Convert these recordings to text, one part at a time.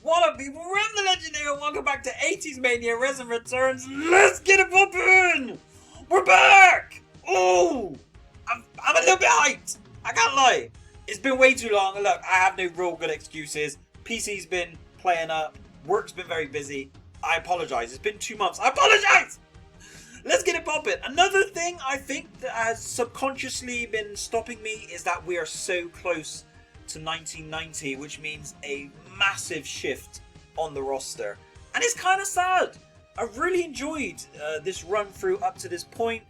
What up, people? Rev the Legendary, and welcome back to 80's Mania Resin Returns. Let's get it poppin'! We're back! Oh! I'm a little bit hyped. I can't lie. It's been way too long. Look, I have no real good excuses. PC's been playing up. Work's been very busy. I apologise. It's been 2 months. I apologise! Let's get it poppin'. Another thing I think that has subconsciously been stopping me is that we are so close to 1990, which means a massive shift on the roster, and it's kind of sad. I really enjoyed this run through up to this point.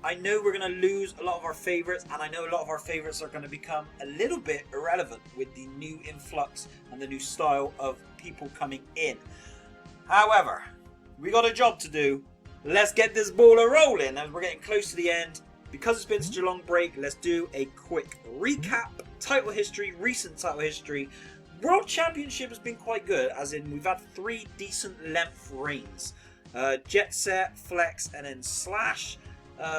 I know we're going to lose a lot of our favourites, and I know a lot of our favourites are going to become a little bit irrelevant with the new influx and the new style of people coming in. However, we got a job to do. Let's get this ball rolling, and we're getting close to the end. Because it's been such a long break, let's do a quick recap. Title history, recent title history. World Championship has been quite good, as in we've had 3 decent length reigns. Jet Set, Flex, and then Slash.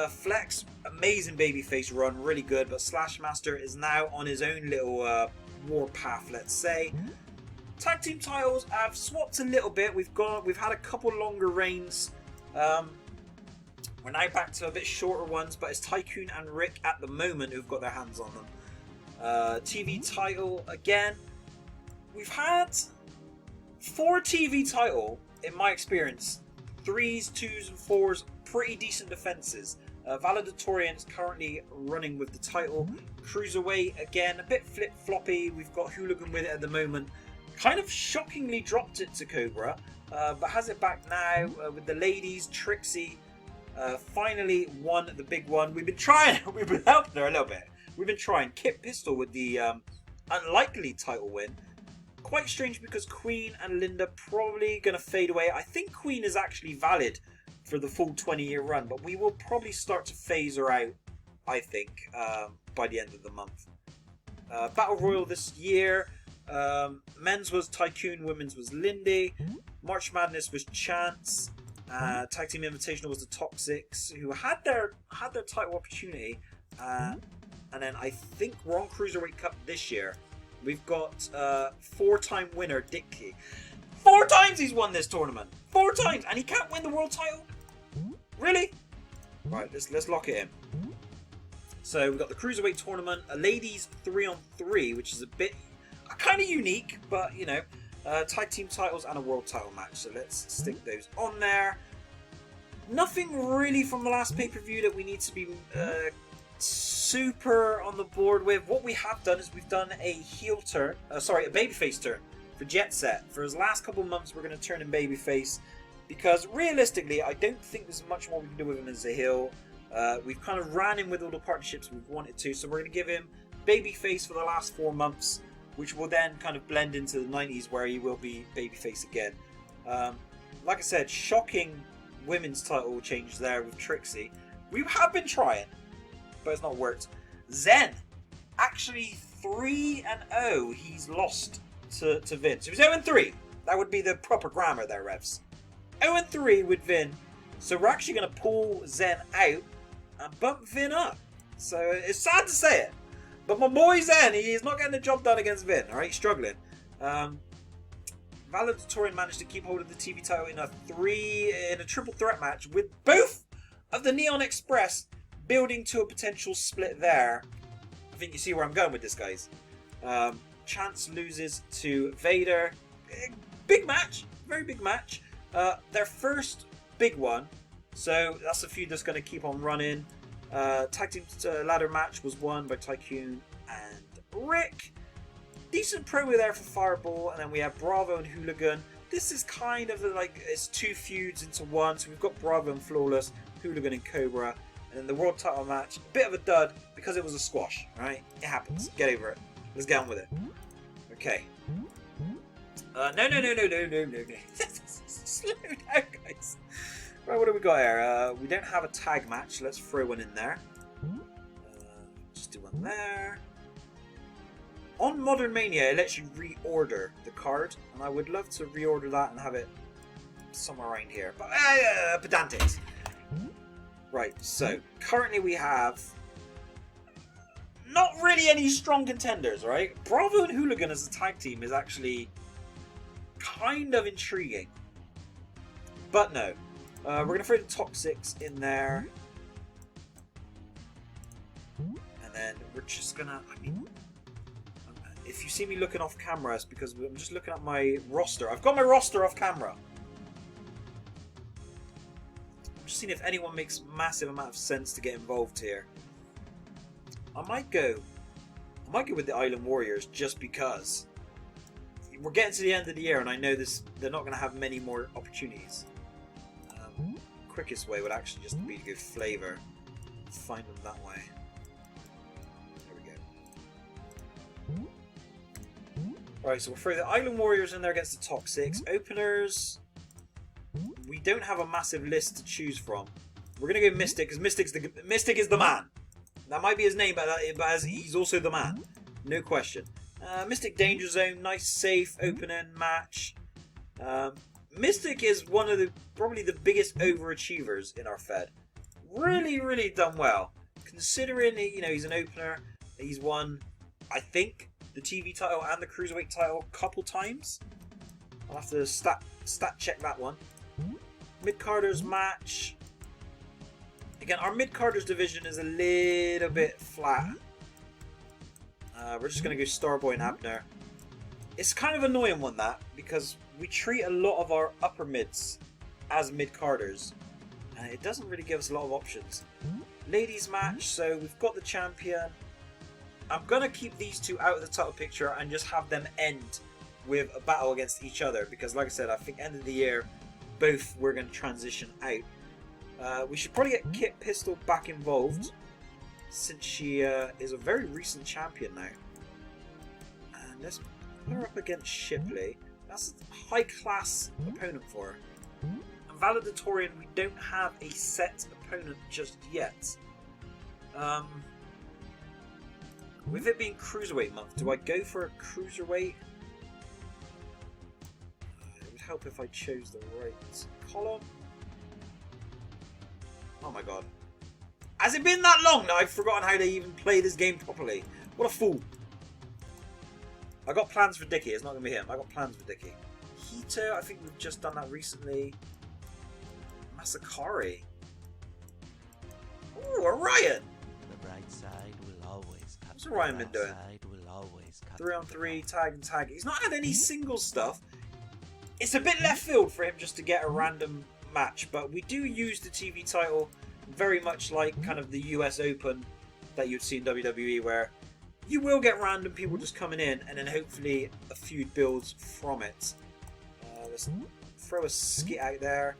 Flex, amazing babyface run, really good, but Slash Master is now on his own little war path, let's say. Tag team titles have swapped a little bit. We've had a couple longer reigns. We're now back to a bit shorter ones, but it's Tycoon and Rick at the moment who've got their hands on them. TV title again. We've had 4 TV title in my experience. 3s, 2s, and 4s, pretty decent defenses. Valedictorian's currently running with the title. Cruiserweight again, a bit flip floppy. We've got Hooligan with it at the moment. Kind of shockingly dropped it to Cobra, but has it back now with the ladies. Trixie finally won the big one. We've been trying. We've been helping her a little bit. We've been trying. Kit Pistol with the unlikely title win. Quite strange because Queen and Linda probably going to fade away. I think Queen is actually valid for the full 20-year run, but we will probably start to phase her out, I think, by the end of the month. Battle Royal this year. Men's was Tycoon, women's was Lindy. March Madness was Chance. Tag Team Invitational was the Toxics, who had their title opportunity. And then I think we're on Cruiserweight Cup this year. We've got 4-time winner Dicky. 4 times he's won this tournament. 4 times, and he can't win the world title. Really? Right, let's lock it in. So we've got the Cruiserweight tournament, a ladies 3-on-3, which is a bit kind of unique, but you know, tag team titles and a world title match. So let's stick those on there. Nothing really from the last pay-per-view that we need to be super on the board with. What we have done is we've done a heel turn, a babyface turn for Jet Set. For his last couple of months, we're going to turn him babyface because realistically, I don't think there's much more we can do with him as a heel. We've kind of ran him with all the partnerships we've wanted to, so we're going to give him babyface for the last 4 months, which will then kind of blend into the 90s where he will be babyface again. Like I said, shocking women's title change there with Trixie. We have been trying, but it's not worked. Zen, actually 3-0, he's lost to Vince. It was 0-3. That would be the proper grammar there, Revs. 0-3 with Vin. So we're actually going to pull Zen out and bump Vin up. So it's sad to say it, but my boy Zen, he is not getting the job done against Vin. Alright, he's struggling. Valedictorian managed to keep hold of the TV title in a triple threat match with both of the Neon Express building to a potential split there. I think you see where I'm going with this, guys. Chance loses to Vader. Big match. Very big match. Their first big one. So that's a feud that's going to keep on running. Tag team ladder match was won by Tycoon and Rick. Decent promo there for Fireball. And then we have Bravo and Hooligan. This is kind of like, it's 2 feuds into one. So we've got Bravo and Flawless, Hooligan and Cobra. And then the world title match, a bit of a dud because it was a squash, right? It happens. Get over it. Let's get on with it. Okay. No. Slow down, guys. Right, what do we got here? We don't have a tag match. Let's throw one in there. Just do one there. On Modern Mania, it lets you reorder the card. And I would love to reorder that and have it somewhere around here. But, pedantics. Right, so currently we have not really any strong contenders, right? Bravo and Hooligan as a tag team is actually kind of intriguing. But no. We're going to throw the Toxics in there. And then we're just going to... I mean... If you see me looking off camera, it's because I'm just looking at my roster. I've got my roster off camera. I'm just seeing if anyone makes massive amount of sense to get involved here. I might go with the Island Warriors just because we're getting to the end of the year and I know they're not going to have many more opportunities. Quickest way would actually just be to go flavor, find them that way. There we go. Right, so we'll throw the Island Warriors in there against the Toxics. Openers, we don't have a massive list to choose from. We're going to go Mystic because Mystic is the man. That might be his name, but he's also the man. No question. Mystic Danger Zone, nice safe opening match. Mystic is one of probably the biggest overachievers in our Fed. Really, really done well. Considering, you know, he's an opener. He's won, I think, the TV title and the Cruiserweight title a couple times. I'll have to stat check that one. Mid-Carders match. Again, our Mid-Carders division is a little bit flat. We're just going to go Starboy and Abner. It's kind of an annoying one, that, because we treat a lot of our upper mids as mid-carders, and it doesn't really give us a lot of options. Ladies match, so we've got the champion. I'm going to keep these two out of the title picture and just have them end with a battle against each other, because like I said, I think end of the year, both we're going to transition out. We should probably get Kit Pistol back involved, since she is a very recent champion now. And let's put her up against Shipley. That's a high-class opponent for her. And Valedictorian, we don't have a set opponent just yet. With it being Cruiserweight month, do I go for a Cruiserweight? It would help if I chose the right column. Oh my god. Has it been that long that I've forgotten how to even play this game properly? What a fool. I got plans for Dickie. It's not going to be him. I got plans for Dickie. Hito, I think we've just done that recently. Masakari. Ooh, Orion. The bright side will always cut. What's Orion been doing? 3-on-3, tag and tag. He's not had any single stuff. It's a bit left field for him just to get a random match, but we do use the TV title very much like kind of the US Open that you'd see in WWE, where you will get random people just coming in and then hopefully a feud builds from it. Let's throw a skit out there.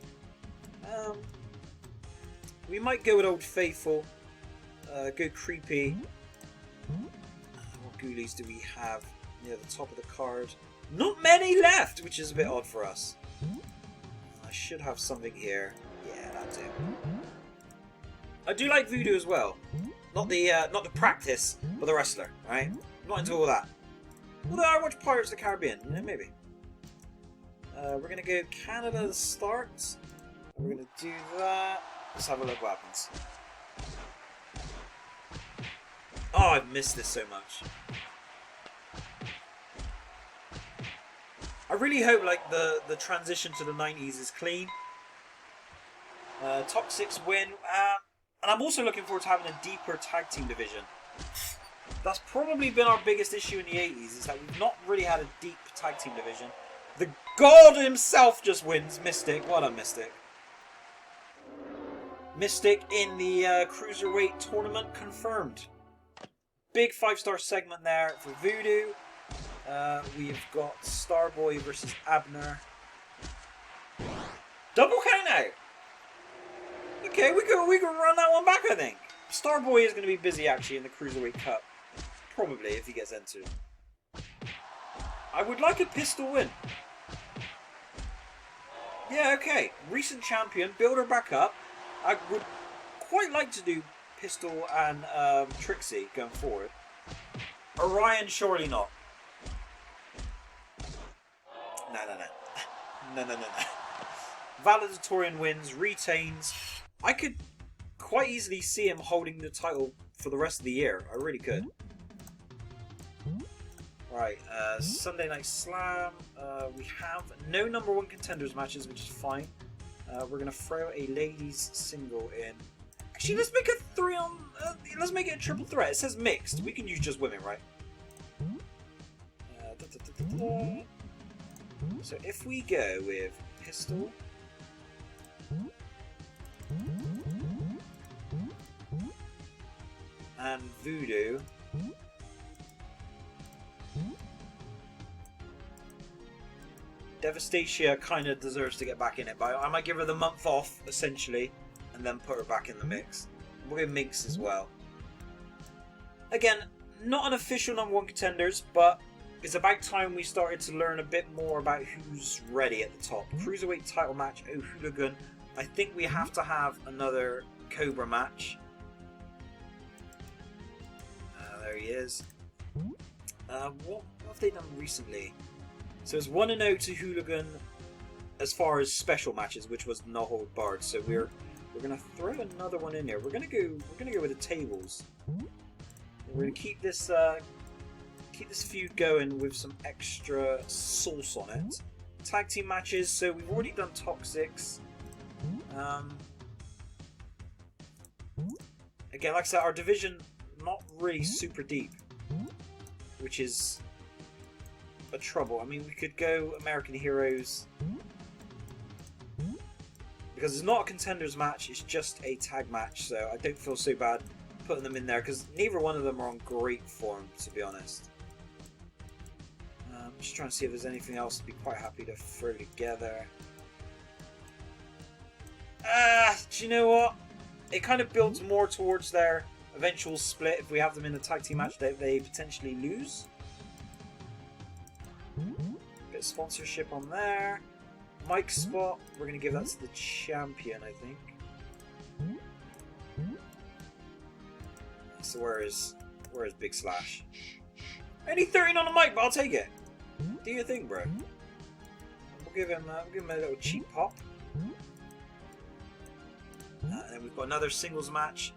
We might go with Old Faithful, go creepy. What ghoulies do we have near the top of the card? Not many left, which is a bit odd for us. I should have something here. Yeah, that's it. I do like Voodoo as well. Not the practice, but the wrestler, right? Not into all that. Although I watch Pirates of the Caribbean, you know, maybe. We're gonna go Canada to start. We're gonna do that. Let's have a look what happens. Oh, I've missed this so much. I really hope like the transition to the 90s is clean. Toxics win. And I'm also looking forward to having a deeper tag team division. That's probably been our biggest issue in the 80s, is that we've not really had a deep tag team division. The God himself just wins. Mystic. What a Mystic. Mystic in the Cruiserweight tournament confirmed. Big 5-star segment there for Voodoo. We've got Starboy versus Abner. Double count out. Okay, we can run that one back, I think. Starboy is going to be busy, actually, in the Cruiserweight Cup. Probably, if he gets entered. I would like a pistol win. Yeah, okay. Recent champion. Build her back up. I would quite like to do Pistol and Trixie going forward. Orion, surely not. No. Valedictorian wins, retains. I could quite easily see him holding the title for the rest of the year. I really could. Right, Sunday Night Slam. We have no number one contenders matches, which is fine. We're gonna throw a ladies single in. Actually, let's make a let's make it a triple threat. It says mixed. We can use just women, right? So if we go with Pistol, and Voodoo, Devastatia kind of deserves to get back in it, but I might give her the month off, essentially, and then put her back in the mix. We'll go Minx as well. Again, not an official number one contenders, but it's about time we started to learn a bit more about who's ready at the top. Cruiserweight title match, Oh Hooligan. I think we have to have another Cobra match. There he is. What have they done recently? So it's 1-0 to Hooligan as far as special matches, which was No Hold Barred. So we're gonna throw another one in there. We're gonna go with the tables. We're gonna keep this feud going with some extra sauce on it. Tag team matches. So we've already done Toxics. Again, like I said, our division not really super deep, which is a trouble. I mean, we could go American Heroes because it's not a contenders match, it's just a tag match, so I don't feel so bad putting them in there because neither one of them are on great form, to be honest. I'm just trying to see if there's anything else to be quite happy to throw together. Do you know what? It kind of builds more towards their eventual split if we have them in a tag team match that they potentially lose. Bit of sponsorship on there. Mic spot, we're going to give that to the champion, I think. So where is Big Slash? Only 13 on the mic, but I'll take it. Do your thing, bro. We'll give him a little cheap pop. And then we've got another singles match.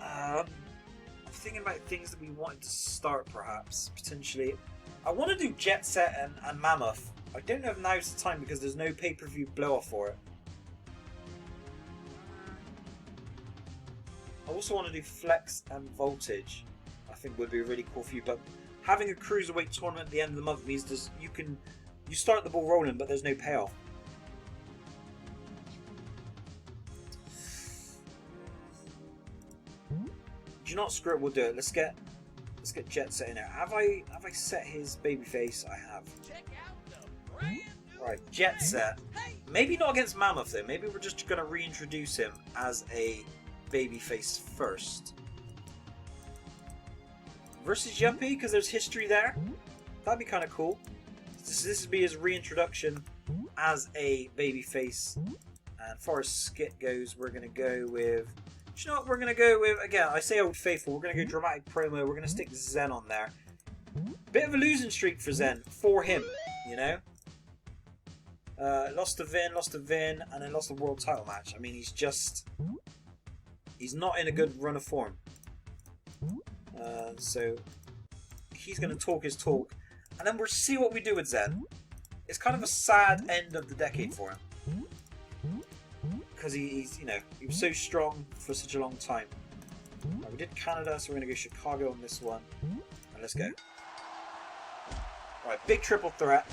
I'm thinking about things that we wanted to start, perhaps, potentially. I want to do Jet Set and Mammoth. I don't know if now's the time because there's no pay-per-view blow-off for it. I also want to do Flex and Voltage. I think would be really cool for you, but having a Cruiserweight tournament at the end of the month means you start the ball rolling, but there's no payoff. Do you not screw it? We'll do it. Let's get Jet Set in there. Have I set his babyface? I have. Right, Jet Set. Maybe not against Mammoth though. Maybe we're just going to reintroduce him as a babyface first. Versus Yuppie, because there's history there. That'd be kind of cool. This would be his reintroduction as a babyface. And as far as skit goes, we're going to go with... Do you know what we're going to go with? Again, I say Old Faithful. We're going to go dramatic promo. We're going to stick Zen on there. Bit of a losing streak for Zen. For him, you know? Lost to Vin, and then lost the world title match. I mean, he's not in a good run of form. So he's going to talk his talk, and then we'll see what we do with Zen. It's kind of a sad end of the decade for him because he was so strong for such a long time. Right, we did Canada, so we're going to go Chicago on this one, and let's go. Right, big triple threat.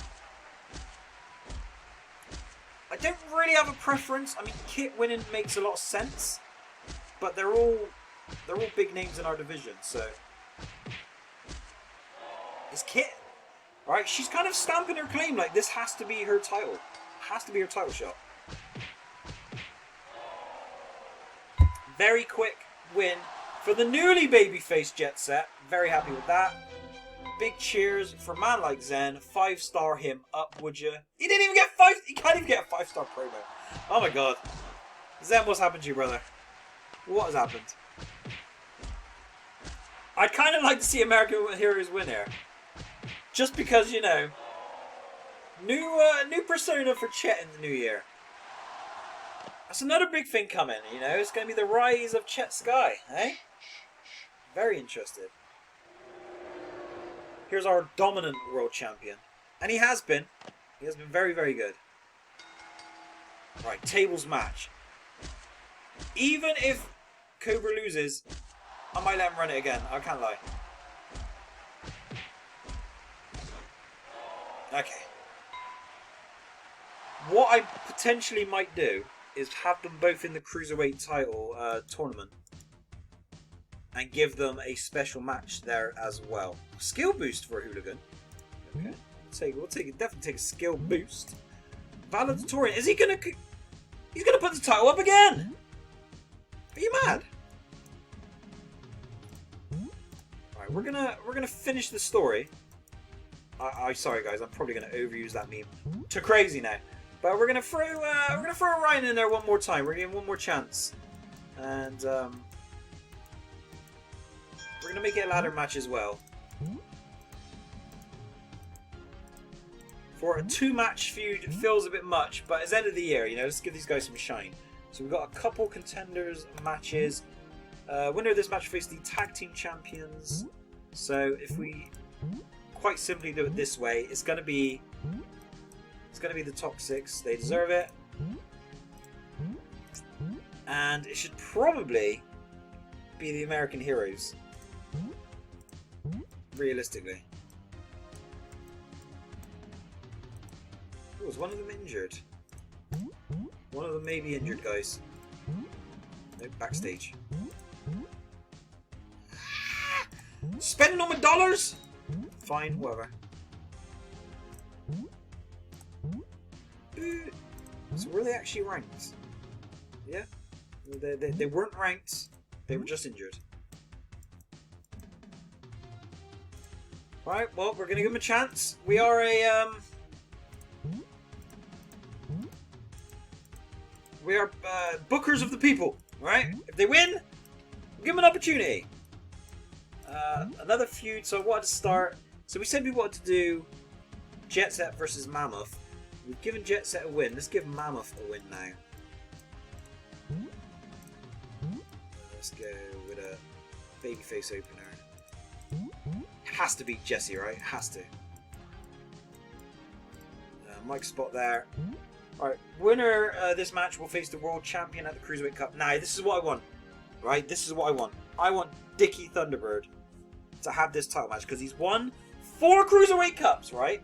I don't really have a preference. I mean, Kit winning makes a lot of sense, but they're all big names in our division. So it's Kit, right? She's kind of stamping her claim like this has to be her title. Has to be her title shot. Very quick win for the newly babyface Jet Set. Very happy with that. Big cheers for a man like Zen. 5-star him up, would you? He didn't even get 5. He can't even get a 5-star promo. Oh my god, Zen, what's happened to you, brother? What has happened? I'd kind of like to see American Heroes win here, just because new persona for Chet in the new year. That's another big thing coming. It's going to be the rise of Chet Sky, eh? Very interested. Here's our dominant world champion. And he has been. He has been very, very good. Right, tables match. Even if Cobra loses, I might let him run it again. I can't lie. Okay. What I potentially might do is have them both in the Cruiserweight title tournament. And give them a special match there as well. Skill boost for a hooligan. Okay. We'll definitely take a skill boost. Valedictorian. Is he gonna... He's gonna put the title up again! Are you mad? Alright, we're gonna finish the story. Sorry guys, I'm probably gonna overuse that meme to crazy now. But we're gonna throw Ryan in there one more time. We're gonna give him one more chance. And we're gonna make it a ladder match as well. For a 2-match feud, it feels a bit much, but it's end of the year, you know, let's give these guys some shine. So we've got a couple contenders matches. Winner of this match faces the tag team champions. So if we quite simply do it this way, it's gonna be the top 6. They deserve it. And it should probably be the American Heroes. Realistically. Oh, is one of them injured? One of them may be injured, guys. Nope, backstage. Spending all my dollars? Fine, whatever. So were they actually ranked? Yeah? They weren't ranked. They were just injured. Right, well, we're going to give them a chance. We are a... We are bookers of the people, right? If they win, we'll give them an opportunity. Another feud, so I wanted to start... So we said we wanted to do Jet Set versus Mammoth. We've given Jet Set a win. Let's give Mammoth a win now. Let's go with a babyface opener. It has to beat Jesse, right? It has to. Mike spot there. Alright, winner this match will face the world champion at the Cruiserweight Cup. Now, this is what I want. Right? This is what I want. I want Dickie Thunderbird to have this title match because he's won 4 Cruiserweight Cups, right?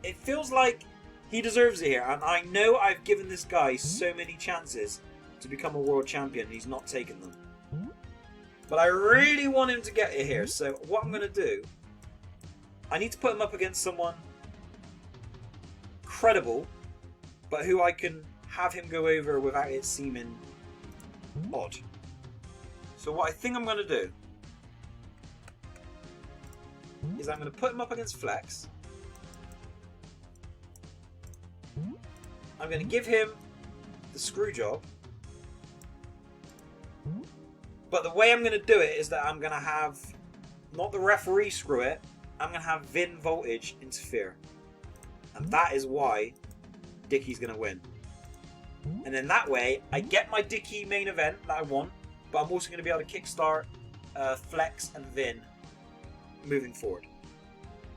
It feels like he deserves it here. And I know I've given this guy so many chances to become a world champion and he's not taken them. But I really want him to get it here. So what I'm going to do, I need to put him up against someone credible, but who I can have him go over without it seeming odd. So what I think I'm going to do is I'm going to put him up against Flex. I'm going to give him the screw job. But the way I'm going to do it is that I'm going to have, not the referee screw it, I'm going to have Vin Voltage interfere. And that is why Dickie's going to win. And then that way, I get my Dickie main event that I want, but I'm also going to be able to kickstart Flex and Vin moving forward.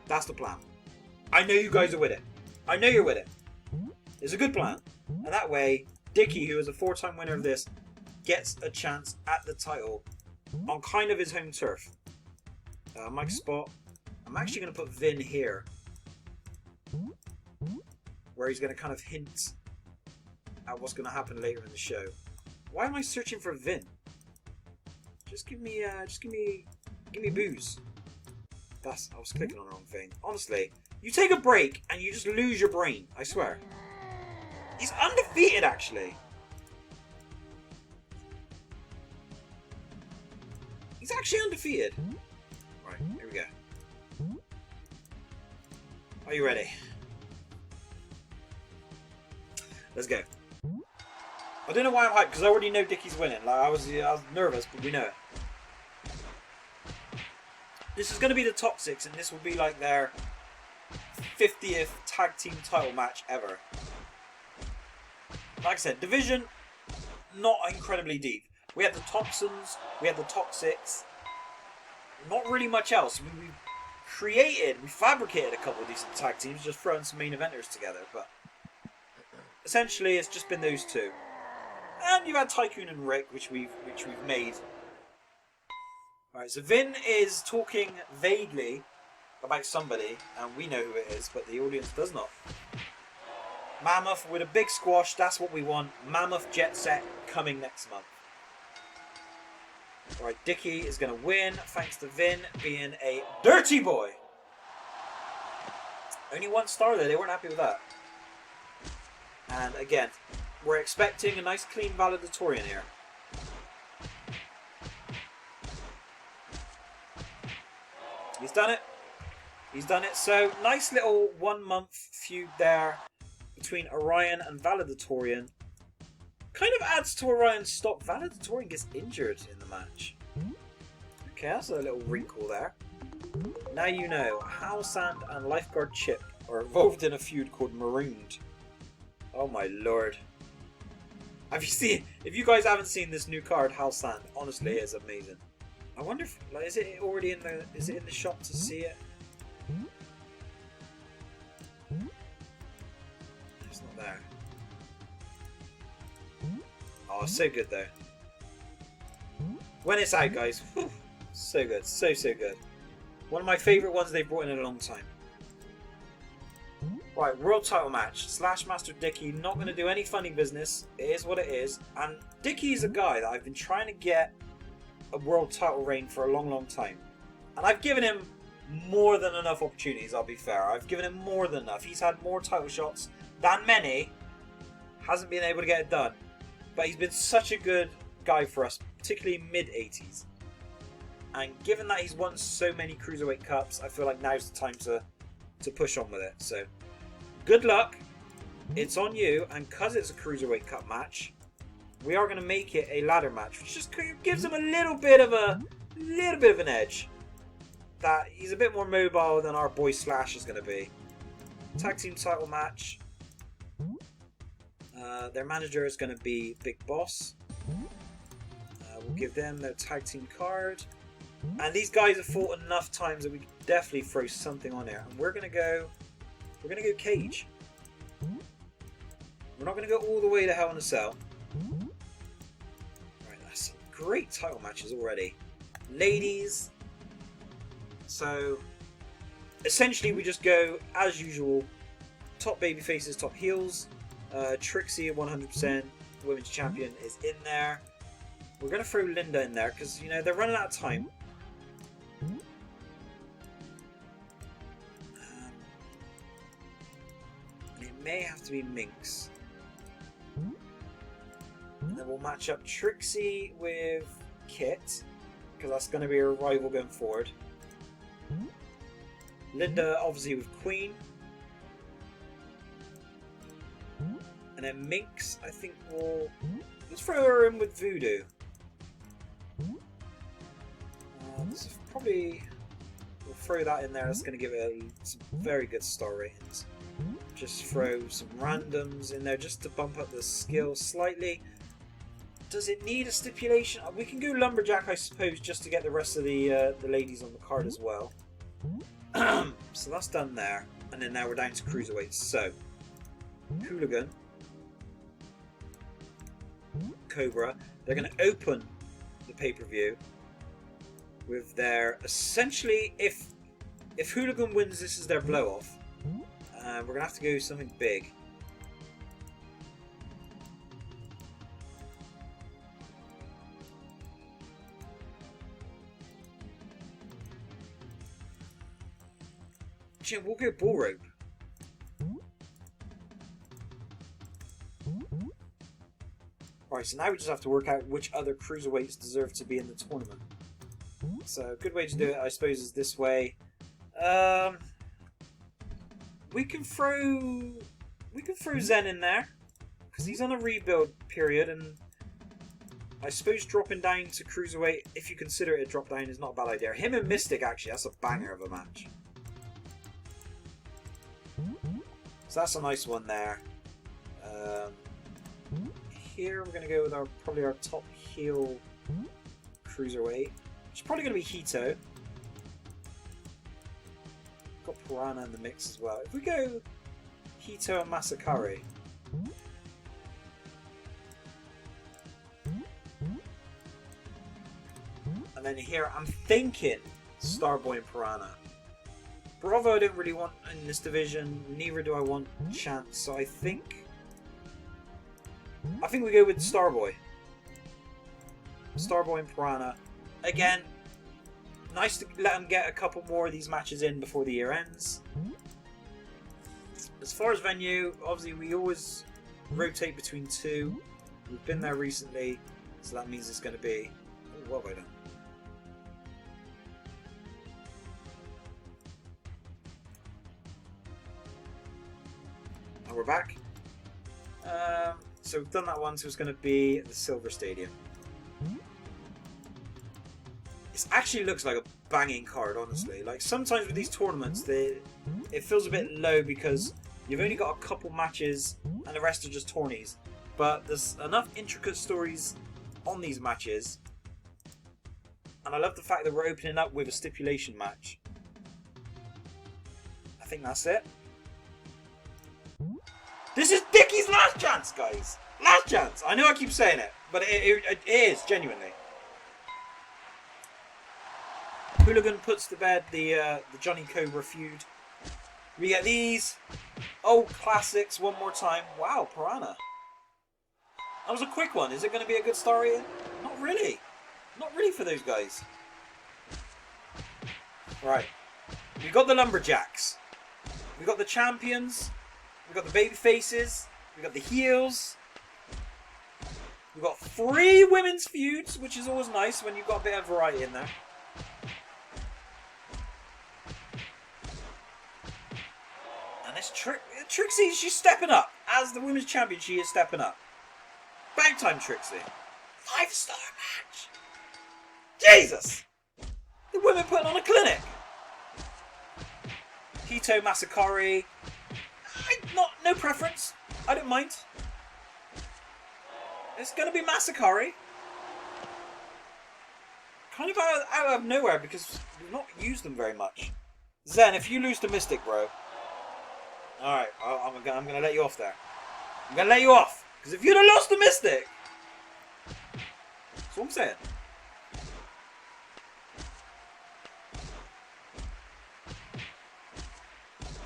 That's the plan. I know you guys are with it. I know you're with it. It's a good plan. And that way, Dickie, who is a 4-time winner of this, gets a chance at the title on kind of his home turf. Mike spot. I'm actually going to put Vin here, where he's going to kind of hint at what's going to happen later in the show. Why am I searching for Vin? Just give me booze. I was clicking on the wrong thing. Honestly, you take a break and you just lose your brain. I swear. He's undefeated, actually. He's actually undefeated. Right, here we go. Are you ready? Let's go. I don't know why I'm hyped, because I already know Dickie's winning. Like I was nervous, but we know it. This is going to be the top 6, and this will be like their 50th tag team title match ever. Like I said, division, not incredibly deep. We had the Thompsons, we had the top 6. Not really much else. We we fabricated a couple of decent tag teams, just throwing some main eventers together, but essentially it's just been those two. And you've had Tycoon and Rick, which we've made. Alright, so Vin is talking vaguely about somebody, and we know who it is, but the audience does not. Mammoth with a big squash, that's what we want. Mammoth Jet Set coming next month. Alright, Dickie is going to win, thanks to Vin being a dirty boy. Only 1 star there, they weren't happy with that. And again, we're expecting a nice clean valedictorian here. He's done it. He's done it. So, nice little 1 month feud there between Orion and valedictorian. Kind of adds to Orion's stop. Valedictorian gets injured in the match. Okay, that's a little wrinkle there. Now you know, Hal Sand and Lifeguard Chip are involved in a feud called Marooned. Oh my lord. If you guys haven't seen this new card, Hal Sand, honestly it is amazing. I wonder if, like, is it already in the shop to see it? It's not there. Oh, so good though. When it's out, guys, whew, so good, so good. One of my favourite ones they've brought in a long time. Right, world title match. Slash Master Dickie, not going to do any funny business. It is what it is. And Dickie is a guy that I've been trying to get a world title reign for a long time. And I've given him more than enough opportunities, I'll be fair. I've given him more than enough. He's had more title shots than many. Hasn't been able to get it done. But he's been such a good guy for us, particularly mid-80s. And given that he's won so many Cruiserweight Cups, I feel like now's the time to push on with it. So, good luck. It's on you. And because it's a Cruiserweight Cup match, we are going to make it a ladder match, which just gives him a little bit of an edge. That he's a bit more mobile than our boy Slash is going to be. Tag team title match. Their manager is going to be Big Boss. We'll give them their tag team card. And these guys have fought enough times that we can definitely throw something on there. And we're going to go cage. We're not going to go all the way to Hell in a Cell. Right, that's some great title matches already. Ladies. So, essentially we just go, as usual, top baby faces, top heels. Trixie at 100%, women's champion, is in there. We're going to throw Linda in there because, you know, they're running out of time. And it may have to be Minx. And then we'll match up Trixie with Kit, because that's going to be her rival going forward. Linda, obviously, with Queen. And then Minx, I think let's throw her in with Voodoo. We'll throw that in there. That's going to give it some very good star ratings. Just throw some randoms in there just to bump up the skill slightly. Does it need a stipulation? We can go Lumberjack, I suppose, just to get the rest of the ladies on the card as well. So that's done there. And then now we're down to Cruiserweights. So, Hooligan, Cobra, they're going to open the pay-per-view with their, essentially, if Hooligan wins, this is their blow-off. We're going to have to go something big. Jim, we'll go Bull Rope. Alright, so now we just have to work out which other cruiserweights deserve to be in the tournament. So, a good way to do it, I suppose, is this way. We can throw Zen in there, because he's on a rebuild period, and I suppose dropping down to cruiserweight, if you consider it a drop down, is not a bad idea. Him and Mystic, actually, that's a banger of a match. So that's a nice one there. Here we're going to go with probably our top heel cruiserweight, which is probably going to be Hito. Piranha in the mix as well. If we go Hito and Masakari. And then here, I'm thinking Starboy and Piranha. Bravo I don't really want in this division, neither do I want Chance, so I think we go with Starboy. Starboy and Piranha. Again, nice to let them get a couple more of these matches in before the year ends. As far as venue, obviously we always rotate between two. We've been there recently, so that means it's going to be... Oh, what have I done? And we're back. So we've done that one, so it's going to be the Silver Stadium. It actually looks like a banging card, honestly. Like, sometimes with these tournaments, it feels a bit low because you've only got a couple matches and the rest are just tourneys. But there's enough intricate stories on these matches. And I love the fact that we're opening up with a stipulation match. I think that's it. This is Dickie's last chance, guys! Last chance! I know I keep saying it, but it is, genuinely. Hooligan puts to bed the Johnny Cobra feud. We get these old classics one more time. Wow, Piranha. That was a quick one. Is it going to be a good story? Not really. Not really for those guys. Right. We got the Lumberjacks. We got the champions. We got the baby faces. We got the heels. We got 3 women's feuds, which is always nice when you've got a bit of variety in there. And this Trixie, she's stepping up. As the women's champion, she is stepping up. Bang time, Trixie. 5-star match. Jesus! The women putting on a clinic. Hito Masakari. No preference. I don't mind. It's going to be Masakari. Kind of out of nowhere because we've not used them very much. Zen, if you lose to Mystic, bro. Alright, I'm going to let you off there. I'm going to let you off. Because if you'd have lost to Mystic. That's what I'm saying.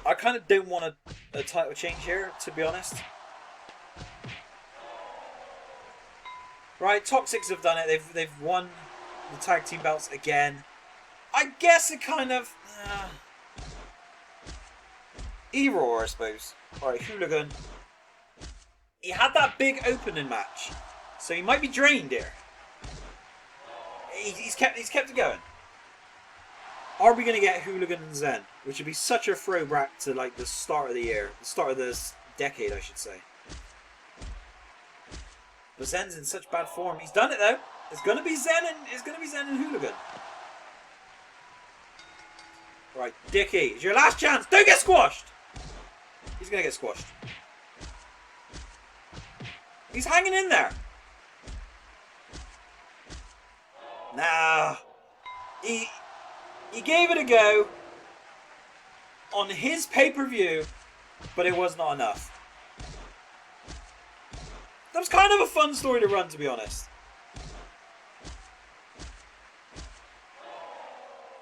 I kind of don't want a title change here, to be honest. Right, Toxics have done it. They've won the tag team belts again. I guess it kind of... Error, I suppose. Alright, Hooligan. He had that big opening match. So he might be drained here. He's kept it going. Are we going to get Hooligan and Zen? Which would be such a throwback to like the start of the year. The start of this decade, I should say. But Zen's in such bad form. He's done it though. It's going to be Zen and Hooligan. Right, Dickie, it's your last chance. Don't get squashed. He's going to get squashed. He's hanging in there. Nah. He gave it a go on his pay-per-view, but it was not enough. That was kind of a fun story to run, to be honest.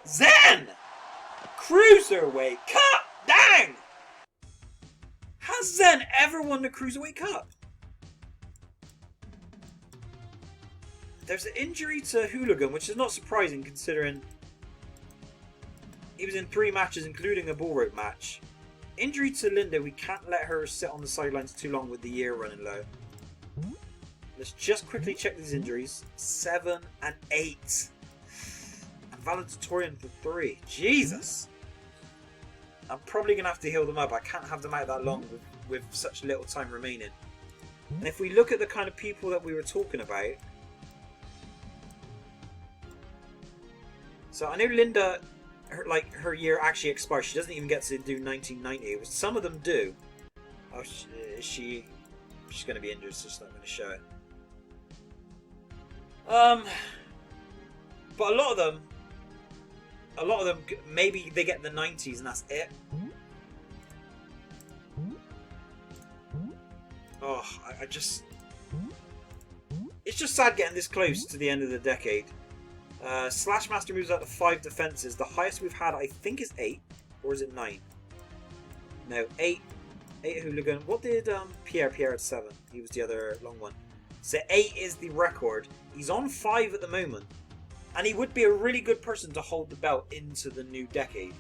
Zen! Cruiserweight Cup! Dang! Has Zen ever won the Cruiserweight Cup? There's an injury to Hooligan, which is not surprising considering he was in 3 matches, including a bull rope match. Injury to Linda, we can't let her sit on the sidelines too long with the year running low. Let's just quickly check these injuries. 7 and 8. And valedictorian for 3. Jesus! I'm probably going to have to heal them up. I can't have them out that long with such little time remaining. And if we look at the kind of people that we were talking about... So I know Linda... her year actually expires. She doesn't even get to do 1990. Some of them do. Oh, she's going to be injured, so she's not going to show it. But a lot of them a lot of them, maybe they get the 90s and that's it. Oh, I just... It's just sad getting this close to the end of the decade. Slash Master moves out to 5 defenses. The highest we've had, I think, is 8. Or is it 9? No, 8. 8 Hooligan. What did Pierre had 7? He was the other long one. So 8 is the record. He's on 5 at the moment. And he would be a really good person to hold the belt into the new decade.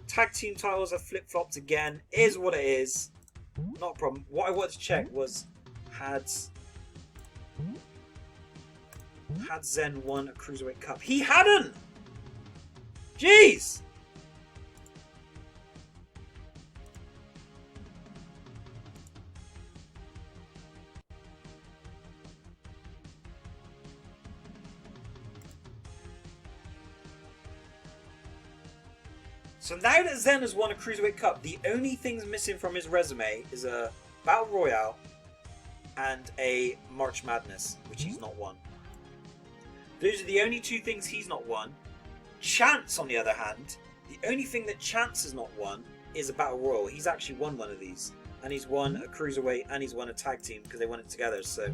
Tag team titles have flip-flopped again. Is what it is. Not a problem. What I wanted to check was had Zen won a Cruiserweight Cup? He hadn't! Jeez! So now that Zen has won a Cruiserweight Cup, the only things missing from his resume is a Battle Royale and a March Madness, which he's not won. Those are the only 2 things he's not won. Chance, on the other hand, the only thing that Chance has not won is a Battle Royal. He's actually won one of these. And he's won a Cruiserweight and he's won a Tag Team because they won it together. So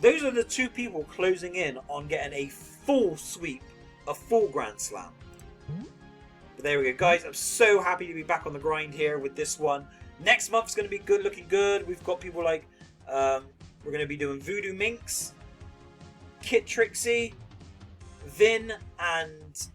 those are the 2 people closing in on getting a full sweep, a full Grand Slam. But there we go, guys. I'm so happy to be back on the grind here with this one. Next month's going to be good, looking good. We've got people like, we're going to be doing Voodoo Minx, Kit Trixie, Vin and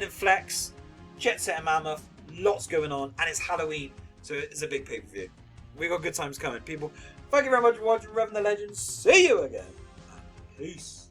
Flex, Jet Set and Mammoth. Lots going on, and it's Halloween, so it's a big pay-per-view. We've got good times coming, people. Thank you very much for watching Revan the Legend. See you again. Peace.